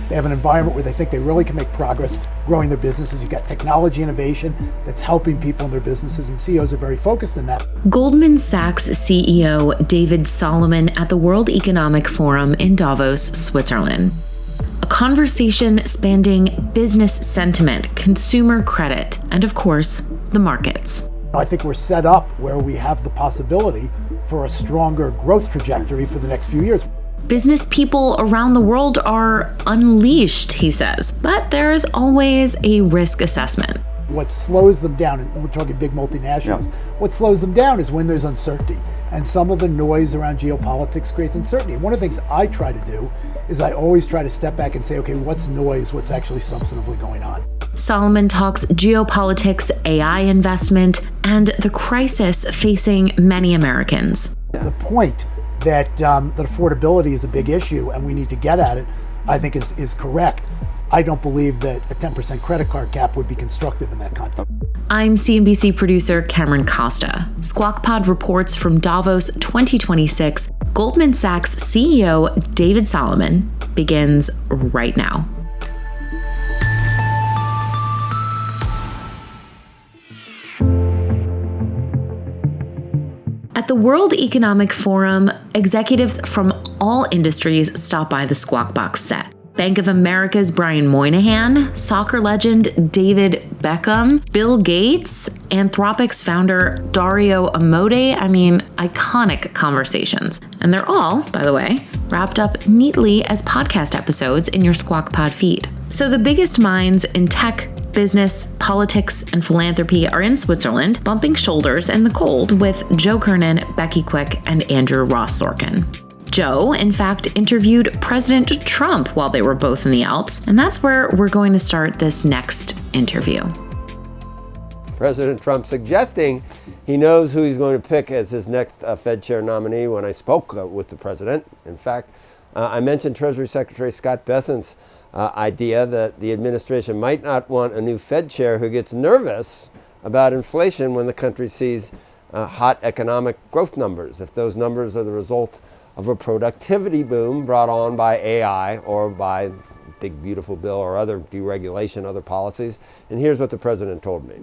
They have an environment where they think they really can make progress growing their businesses. You've got technology innovation that's helping people in their businesses, and CEOs are very focused in that. Goldman Sachs CEO David Solomon at the World Economic Forum in Davos, Switzerland. A conversation spanning business sentiment, consumer credit, and of course, the markets. I think we're set up where we have the possibility for a stronger growth trajectory for the next few years. Business people around the world are unleashed, he says, but there is always a risk assessment. What slows them down, and we're talking big multinationals, what slows them down is when there's uncertainty. And some of the noise around geopolitics creates uncertainty. One of the things I try to do is I always try to step back and say, okay, what's noise? What's actually substantively going on? Solomon talks geopolitics, AI investment, and the crisis facing many Americans. The point that affordability is a big issue and we need to get at it, I think is correct. I don't believe that a 10% credit card cap would be constructive in that context. I'm CNBC producer Cameron Costa. Squawk Pod reports from Davos 2026. Goldman Sachs CEO David Solomon begins right now. At the World Economic Forum, executives from all industries stop by the Squawk Box set. Bank of America's Brian Moynihan, soccer legend David Beckham, Bill Gates, Anthropic's founder Dario Amodei. Iconic conversations. And they're all, by the way, wrapped up neatly as podcast episodes in your Squawk Pod feed. So the biggest minds in tech, business, politics, and philanthropy are in Switzerland, bumping shoulders in the cold with Joe Kernen, Becky Quick, and Andrew Ross Sorkin. Joe, in fact, interviewed President Trump while they were both in the Alps, and that's where we're going to start this next interview. President Trump suggesting he knows who he's going to pick as his next Fed chair nominee when I spoke with the president. In fact, I mentioned Treasury Secretary Scott Bessent's idea that the administration might not want a new Fed chair who gets nervous about inflation when the country sees hot economic growth numbers. If those numbers are the result of a productivity boom brought on by AI or by big beautiful bill or other deregulation, other policies. And here's what the president told me.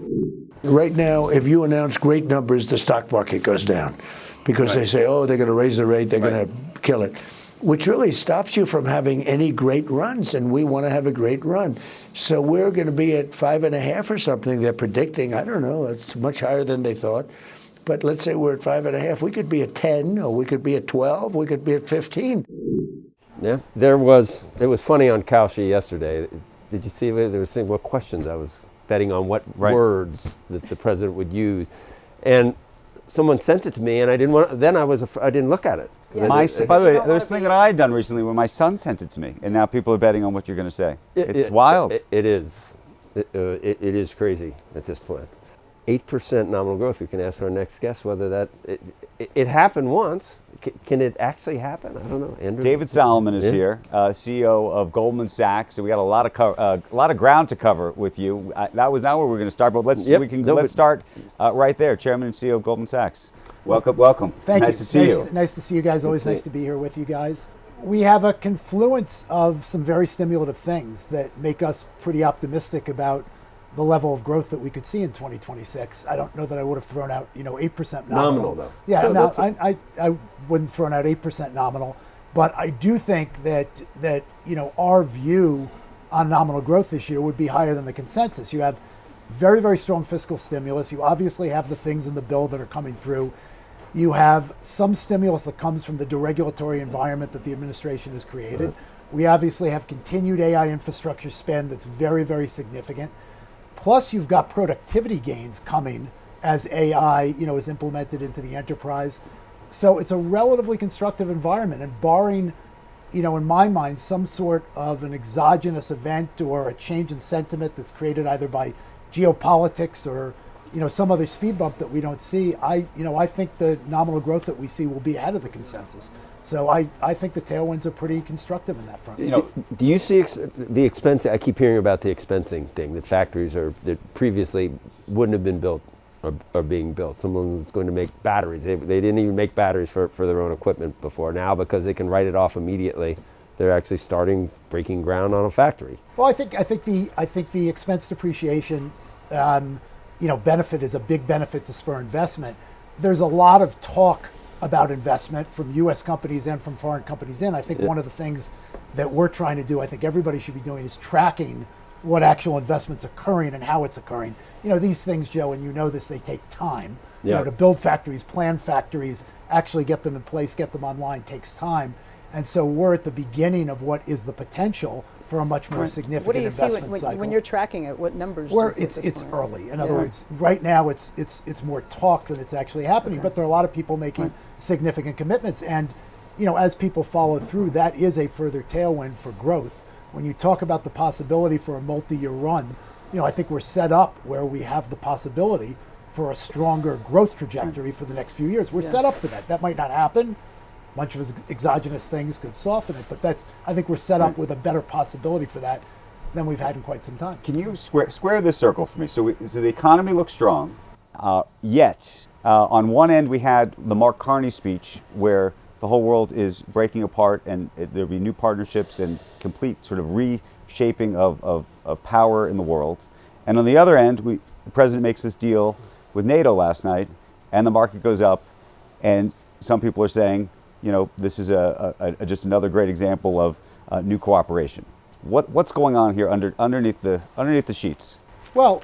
Right now, if you announce great numbers, the stock market goes down because they say, oh, they're going to raise the rate, they're going to kill it, which really stops you from having any great runs, and we want to have a great run. So we're going to be at 5.5 or something. They're predicting, I don't know, it's much higher than they thought. But let's say we're at 5.5. We could be at 10, or we could be at 12. We could be at 15. Yeah, it was funny on Kalshi yesterday. Did you see they were saying what questions I was betting on, what words that the president would use, and someone sent it to me, and I didn't want. Then I didn't look at it. Yeah. By the way, there was a thing that I had done recently where my son sent it to me, and now people are betting on what you're going to say. It's wild. It is. It is crazy at this point. 8% nominal growth. We can ask our next guest whether that it happened once. Can it actually happen? I don't know. Andrew? David Solomon is here, CEO of Goldman Sachs. So we got a lot of ground to cover with you. That was not where we're going to start, but let's start right there. Chairman and CEO of Goldman Sachs. Welcome. Thank you. Nice to see you. Nice to see you guys. Always nice to be here with you guys. We have a confluence of some very stimulative things that make us pretty optimistic about the level of growth that we could see in 2026. I don't know that I would have thrown out, 8% nominal. Though. Yeah, so no, I wouldn't thrown out 8% nominal, but I do think that our view on nominal growth this year would be higher than the consensus. You have very, very strong fiscal stimulus. You obviously have the things in the bill that are coming through. You have some stimulus that comes from the deregulatory environment that the administration has created. Right. We obviously have continued AI infrastructure spend that's very, very significant. Plus, you've got productivity gains coming as AI, is implemented into the enterprise. So it's a relatively constructive environment. And barring, in my mind, some sort of an exogenous event or a change in sentiment that's created either by geopolitics or, some other speed bump that we don't see, I think the nominal growth that we see will be ahead of the consensus. So I think the tailwinds are pretty constructive in that front. Do you see the expense? I keep hearing about the expensing thing, that factories that previously wouldn't have been built are being built. Someone was going to make batteries. They didn't even make batteries for their own equipment before. Now, because they can write it off immediately, they're actually breaking ground on a factory. Well, I think the expense depreciation, benefit is a big benefit to spur investment. There's a lot of talk about investment from U.S. companies and from foreign companies in. I think one of the things that we're trying to do, I think everybody should be doing, is tracking what actual investment's occurring and how it's occurring. These things, Joe, and you know this, they take time. To build factories, plan factories, actually get them in place, get them online takes time. And so we're at the beginning of what is the potential for a much more significant What do you investment see cycle. when you're tracking it? What numbers do you see at this It's point? early. In other words, right now it's more talk than it's actually happening. But there are a lot of people making significant commitments, and as people follow through, that is a further tailwind for growth. When you talk about the possibility for a multi-year run, I think we're set up where we have the possibility for a stronger growth trajectory for the next few years. We're set up for that. That might not happen. A bunch of exogenous things could soften it, but I think we're set up with a better possibility for that than we've had in quite some time. Can you square this circle for me? So the economy looks strong, yet on one end we had the Mark Carney speech where the whole world is breaking apart and there'll be new partnerships and complete sort of reshaping of power in the world. And on the other end, the president makes this deal with NATO last night, and the market goes up, and some people are saying, this is just another great example of new cooperation. What's going on here underneath the sheets? Well,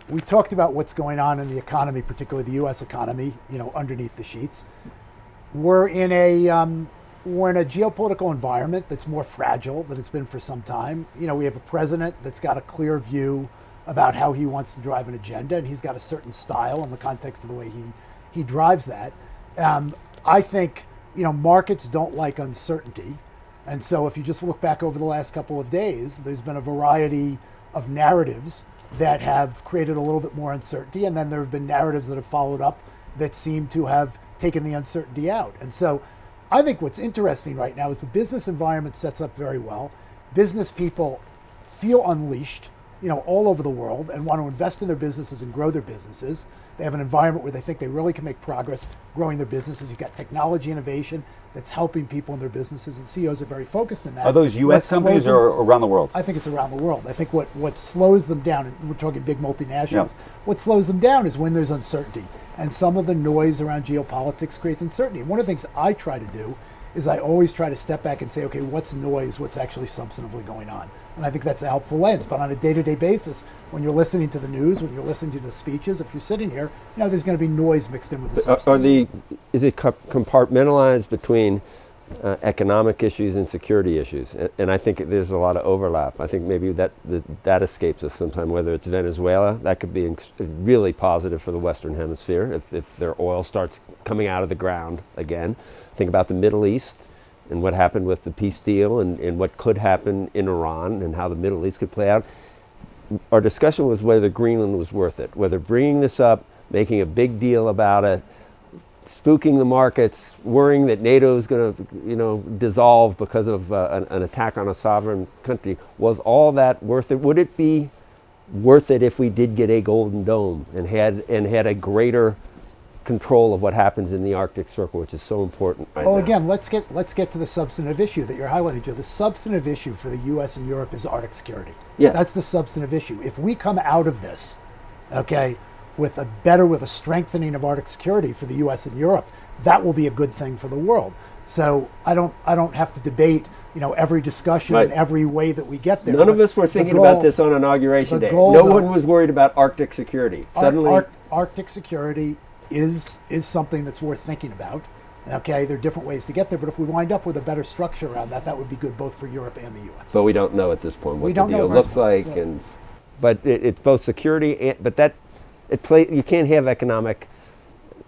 we talked about what's going on in the economy, particularly the U.S. economy, underneath the sheets. We're in a geopolitical environment that's more fragile than it's been for some time. We have a president that's got a clear view about how he wants to drive an agenda, and he's got a certain style in the context of the way he drives that. I think markets don't like uncertainty, and so if you just look back over the last couple of days, there's been a variety of narratives that have created a little bit more uncertainty, and then there have been narratives that have followed up that seem to have taken the uncertainty out. And so I think what's interesting right now is the business environment sets up very well. Business people feel unleashed, all over the world, and want to invest in their businesses and grow their businesses. They have an environment where they think they really can make progress growing their businesses. You've got technology innovation that's helping people in their businesses, and CEOs are very focused in that. Are those U.S. companies or around the world? I think it's around the world. I think what slows them down, and we're talking big multinationals, what slows them down is when there's uncertainty. And some of the noise around geopolitics creates uncertainty. And one of the things I try to do is I always try to step back and say, okay, what's noise, what's actually substantively going on? And I think that's a helpful lens. But on a day-to-day basis, when you're listening to the news, when you're listening to the speeches, if you're sitting here, there's going to be noise mixed in with the substance. Is it compartmentalized between economic issues and security issues? And I think there's a lot of overlap. I think maybe that escapes us sometime, whether it's Venezuela, that could be really positive for the Western Hemisphere if their oil starts coming out of the ground again. Think about the Middle East and what happened with the peace deal and what could happen in Iran and how the Middle East could play out. Our discussion was whether Greenland was worth it, whether bringing this up, making a big deal about it, spooking the markets, worrying that NATO is going to, dissolve because of an attack on a sovereign country. Was all that worth it? Would it be worth it if we did get a Golden Dome and had a greater control of what happens in the Arctic Circle, which is so important right now? Well, again, let's get to the substantive issue that you're highlighting, Joe. The substantive issue for the U.S. and Europe is Arctic security. Yeah, that's the substantive issue. If we come out of this, okay, with a strengthening of Arctic security for the U.S. and Europe, that will be a good thing for the world. So I don't have to debate, every discussion and every way that we get there. None of us were thinking about this on Inauguration Day. No one was worried about Arctic security. Suddenly, Arctic security is something that's worth thinking about. Okay, there are different ways to get there, but if we wind up with a better structure around that, that would be good both for Europe and the U.S. But we don't know at this point what the deal looks like, but it's both security and you can't have economic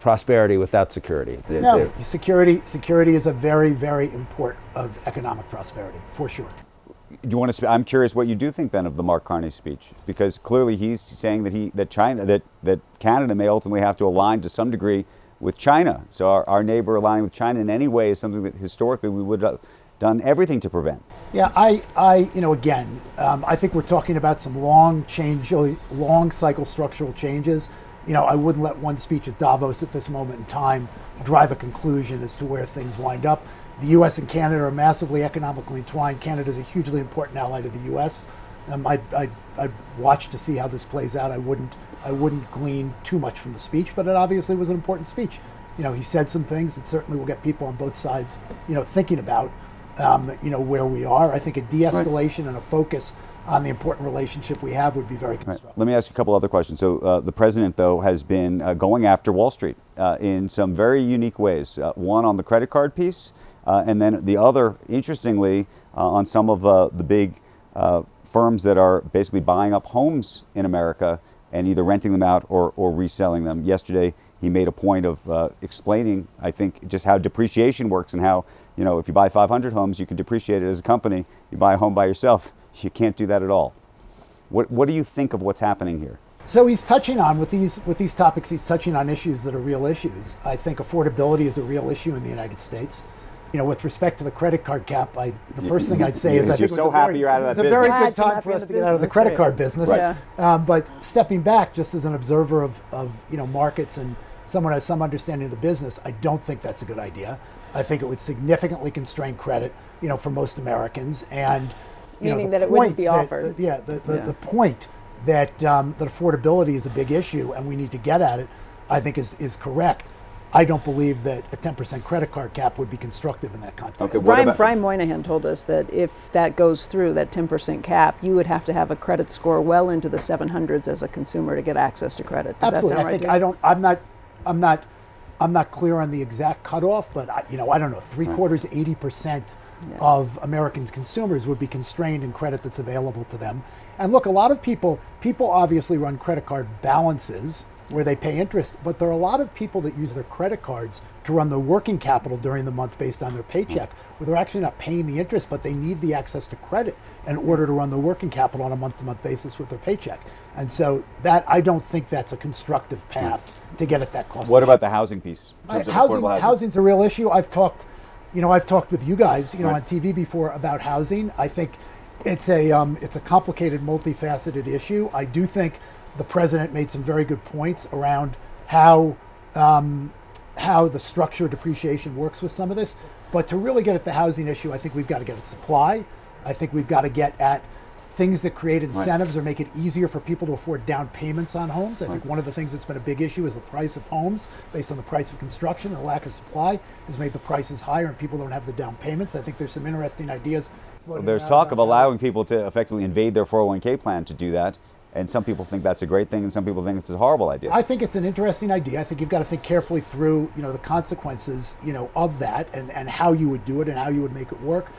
prosperity without security. No, security is a very, very important of economic prosperity, for sure. Do you want to? I'm curious what you do think then of the Mark Carney speech, because clearly he's saying that Canada may ultimately have to align to some degree with China. So our neighbor aligning with China in any way is something that historically we would have done everything to prevent. Yeah, I think we're talking about some long cycle structural changes. I wouldn't let one speech at Davos at this moment in time drive a conclusion as to where things wind up. The U.S. and Canada are massively economically entwined. Canada is a hugely important ally to the U.S. I'd watch to see how this plays out. I wouldn't glean too much from the speech, but it obviously was an important speech. He said some things that certainly will get people on both sides, thinking about, where we are. I think a de-escalation and a focus on the important relationship we have would be very constructive. Let me ask you a couple other questions. So the president, though, has been going after Wall Street in some very unique ways. One on the credit card piece, and then the other, interestingly, on some of the big firms that are basically buying up homes in America and either renting them out or reselling them. Yesterday, he made a point of explaining, I think, just how depreciation works and how, if you buy 500 homes, you can depreciate it as a company. You buy a home by yourself, you can't do that at all. What do you think of what's happening here? So he's touching on, with these topics, he's touching on issues that are real issues. I think affordability is a real issue in the United States. With respect to the credit card cap, the first thing I'd say is I think you're so happy you're out of that business. It's a very good time for us to get out of the credit card business. Right. But stepping back, just as an observer of markets and someone who has some understanding of the business, I don't think that's a good idea. I think it would significantly constrain credit, for most Americans, and meaning that it wouldn't be offered. The point that affordability is a big issue and we need to get at it, I think is correct. I don't believe that a 10% credit card cap would be constructive in that context. Okay, Brian Moynihan told us that if that goes through, that 10% cap, you would have to have a credit score well into the 700s as a consumer to get access to credit. Does Absolutely. that sound right? I'm not clear on the exact cutoff, but I don't know, 80% of American consumers would be constrained in credit that's available to them. And look, a lot of people obviously run credit card balances where they pay interest, but there are a lot of people that use their credit cards to run their working capital during the month based on their paycheck, where they're actually not paying the interest, but they need the access to credit in order to run their working capital on a month-to-month basis with their paycheck. And so I don't think that's a constructive path to get at that cost. What about the housing piece? In terms of affordable housing? Housing's a real issue. I've talked with you guys, on TV before about housing. I think it's a complicated, multifaceted issue. I do think the president made some very good points around how the structure of depreciation works with some of this. But to really get at the housing issue, I think we've got to get at supply. I think we've got to get at things that create incentives or make it easier for people to afford down payments on homes. I think one of the things that's been a big issue is the price of homes based on the price of construction. The lack of supply has made the prices higher and people don't have the down payments. I think there's some interesting ideas. There's talk of allowing people to effectively invade their 401k plan to do that. And some people think that's a great thing, and some people think it's a horrible idea. I think it's an interesting idea. I think you've got to think carefully through, the consequences, of that and how you would do it and how you would make it work.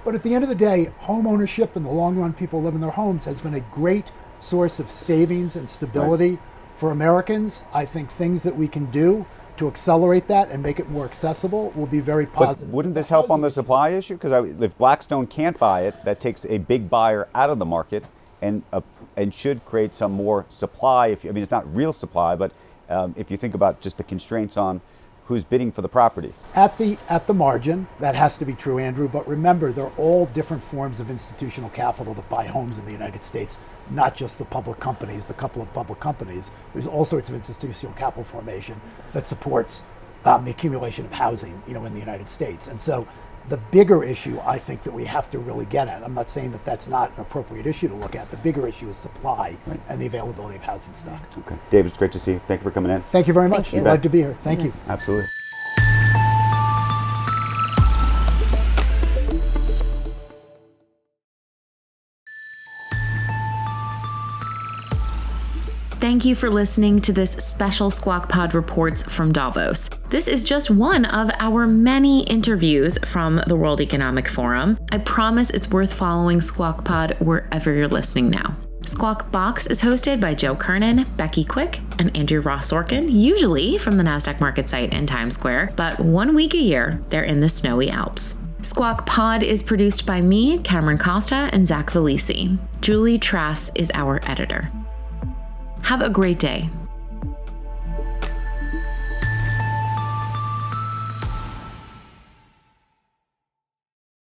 But at the end of the day, home ownership in the long run, people live in their homes, has been a great source of savings and stability for Americans. I think things that we can do to accelerate that and make it more accessible will be very positive. But wouldn't this help on the supply issue? Because if Blackstone can't buy it, that takes a big buyer out of the market and should create some more supply. It's not real supply, but if you think about just the constraints on who's bidding for the property. At the margin, that has to be true, Andrew. But remember, they're all different forms of institutional capital that buy homes in the United States, not just the public companies, the couple of public companies. There's all sorts of institutional capital formation that supports the accumulation of housing, in the United States. And so the bigger issue, I think, that we have to really get at, I'm not saying that that's not an appropriate issue to look at, the bigger issue is supply and the availability of housing stock. Okay. David, it's great to see you. Thank you for coming in. Thank you very much. Glad to be here. Thank you. Absolutely. Thank you for listening to this special Squawk Pod Reports from Davos. This is just one of our many interviews from the World Economic Forum. I promise it's worth following Squawk Pod wherever you're listening now. Squawk Box is hosted by Joe Kernen, Becky Quick, and Andrew Ross Sorkin, usually from the NASDAQ market site in Times Square, but 1 week a year, they're in the snowy Alps. Squawk Pod is produced by me, Cameron Costa, and Zach Valisi. Julie Trass is our editor. Have a great day.